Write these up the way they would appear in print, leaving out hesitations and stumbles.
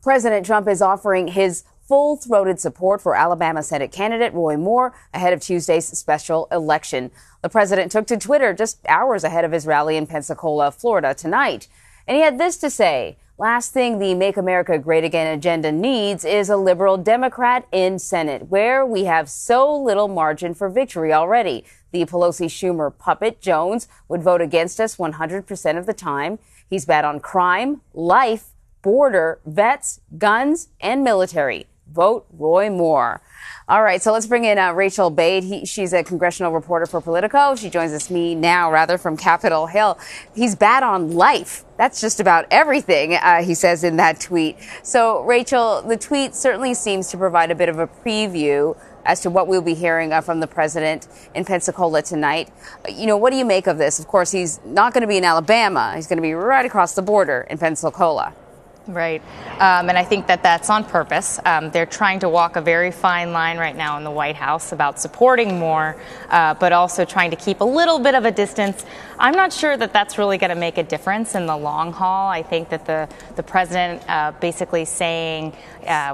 President Trump is offering his full-throated support for Alabama Senate candidate Roy Moore ahead of Tuesday's special election. The president took to Twitter just hours ahead of his rally in Pensacola, Florida tonight. And he had this to say: last thing the Make America Great Again agenda needs is a liberal Democrat in Senate, where we have so little margin for victory already. The Pelosi-Schumer puppet, Jones, would vote against us 100% of the time. He's bad on crime, life, border, vets, guns, and military. Vote Roy Moore. All right, so let's bring in Rachael Bade. She's a congressional reporter for Politico. She joins us from Capitol Hill. He's bad on life. That's just about everything, he says in that tweet. So, Rachael, the tweet certainly seems to provide a bit of a preview as to what we'll be hearing from the president in Pensacola tonight. What do you make of this? Of course, he's not going to be in Alabama. He's going to be right across the border in Pensacola. Right. And I think that that's on purpose. They're trying to walk a very fine line right now in the White House about supporting Moore, but also trying to keep a little bit of a distance. I'm not sure that that's really going to make a difference in the long haul. I think that the president basically saying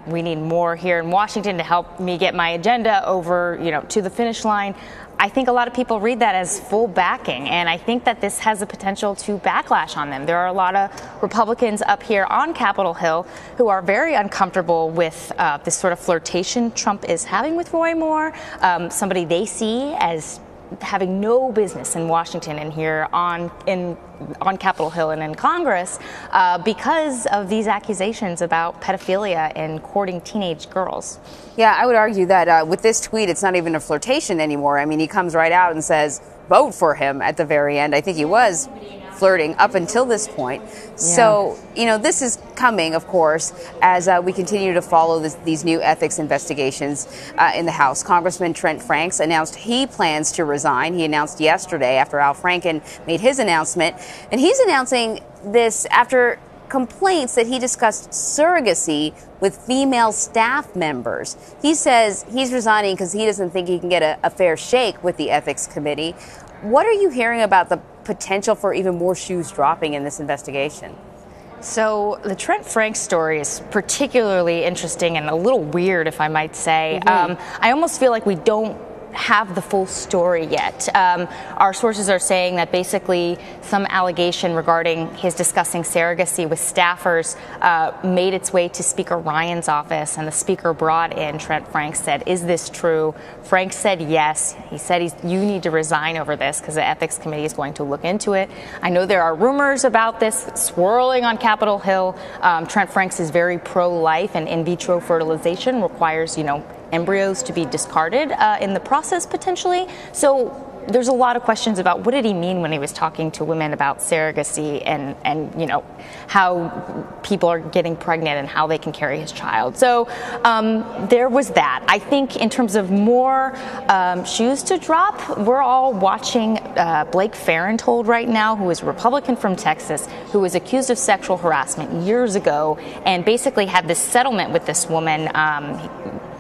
we need Moore here in Washington to help me get my agenda over, to the finish line. I think a lot of people read that as full backing, and I think that this has the potential to backlash on them. There are a lot of Republicans up here on Capitol Hill who are very uncomfortable with this sort of flirtation Trump is having with Roy Moore, somebody they see as having no business in Washington and here on Capitol Hill and in Congress because of these accusations about pedophilia and courting teenage girls. Yeah, I would argue that with this tweet, it's not even a flirtation anymore. I mean, he comes right out and says, vote for him at the very end. I think he was flirting up until this point. Yeah. So, this is coming, of course, as we continue to follow these new ethics investigations in the House. Congressman Trent Franks announced he plans to resign. He announced yesterday after Al Franken made his announcement. And he's announcing this after complaints that he discussed surrogacy with female staff members. He says he's resigning because he doesn't think he can get a fair shake with the ethics committee. What are you hearing about the potential for even more shoes dropping in this investigation? So the Trent Franks story is particularly interesting and a little weird, if I might say. I almost feel like we don't have the full story yet. Our sources are saying that basically some allegation regarding his discussing surrogacy with staffers made its way to Speaker Ryan's office, and the speaker brought in Trent Franks, said, is this true? Franks said yes. He said you need to resign over this because the ethics committee is going to look into it. I know there are rumors about this swirling on Capitol Hill. Trent Franks is very pro-life, and in vitro fertilization requires, embryos to be discarded in the process potentially. So there's a lot of questions about what did he mean when he was talking to women about surrogacy and how people are getting pregnant and how they can carry his child. So there was that. I think in terms of more shoes to drop, we're all watching Blake Farenthold right now, who is a Republican from Texas, who was accused of sexual harassment years ago and basically had this settlement with this woman,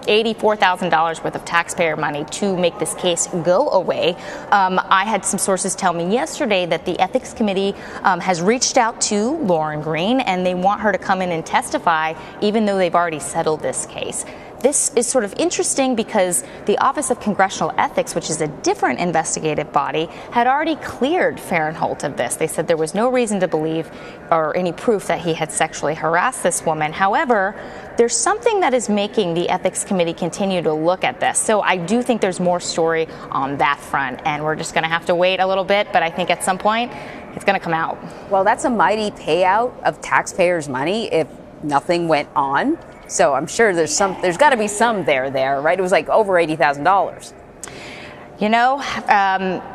$84,000 worth of taxpayer money to make this case go away. I had some sources tell me yesterday that the ethics committee has reached out to Lauren Green, and they want her to come in and testify, even though they've already settled this case. This is sort of interesting because the Office of Congressional Ethics, which is a different investigative body, had already cleared Farenthold of this. They said there was no reason to believe or any proof that he had sexually harassed this woman. However, there's something that is making the Ethics Committee continue to look at this. So I do think there's more story on that front, and we're just going to have to wait a little bit, but I think at some point it's going to come out. Well, that's a mighty payout of taxpayers' money if nothing went on. So I'm sure there's got to be some there, right? It was like over $80,000.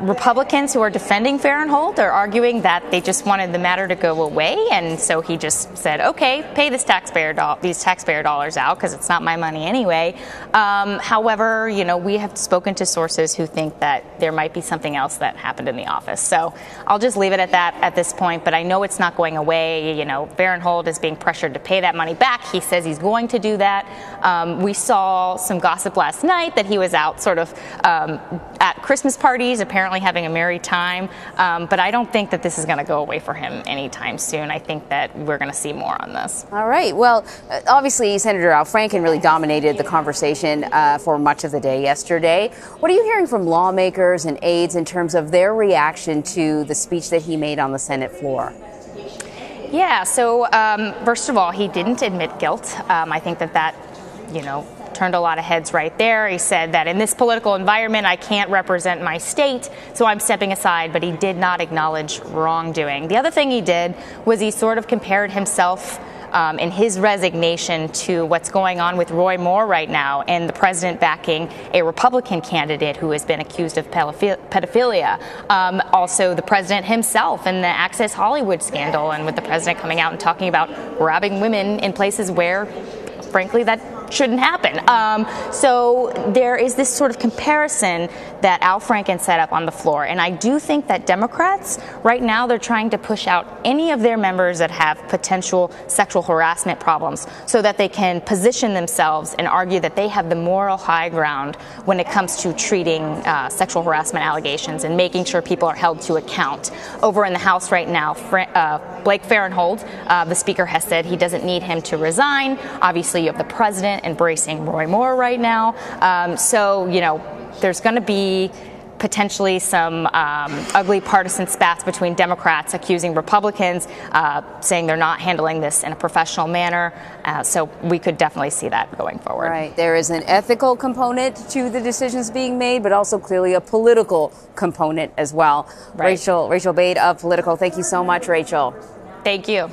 Republicans who are defending Farenthold are arguing that they just wanted the matter to go away, and so he just said, okay, pay these taxpayer dollars out because it's not my money anyway. However, we have spoken to sources who think that there might be something else that happened in the office. So I'll just leave it at that at this point, but I know it's not going away. Farenthold is being pressured to pay that money back. He says he's going to do that. We saw some gossip last night that he was out sort of at Christmas parties, apparently having a merry time. But I don't think that this is going to go away for him anytime soon. I think that we're going to see more on this. All right. Well, obviously, Senator Al Franken really dominated the conversation for much of the day yesterday. What are you hearing from lawmakers and aides in terms of their reaction to the speech that he made on the Senate floor? Yeah, so first of all, he didn't admit guilt. I think that turned a lot of heads right there. He said that in this political environment, I can't represent my state, so I'm stepping aside, but he did not acknowledge wrongdoing. The other thing he did was he sort of compared himself in his resignation to what's going on with Roy Moore right now, and the president backing a Republican candidate who has been accused of pedophilia. Also, the president himself and the Access Hollywood scandal, and with the president coming out and talking about robbing women in places where, frankly, that shouldn't happen. So there is this sort of comparison that Al Franken set up on the floor. And I do think that Democrats, right now, they're trying to push out any of their members that have potential sexual harassment problems so that they can position themselves and argue that they have the moral high ground when it comes to treating sexual harassment allegations and making sure people are held to account. Over in the House right now, Blake Farenthold, the Speaker, has said he doesn't need him to resign. Obviously, you have the president embracing Roy Moore right now. There's going to be potentially some ugly partisan spats between Democrats accusing Republicans, saying they're not handling this in a professional manner. So we could definitely see that going forward. Right. There is an ethical component to the decisions being made, but also clearly a political component as well. Right. Rachael Bade of Politico. Thank you so much, Rachel. Thank you.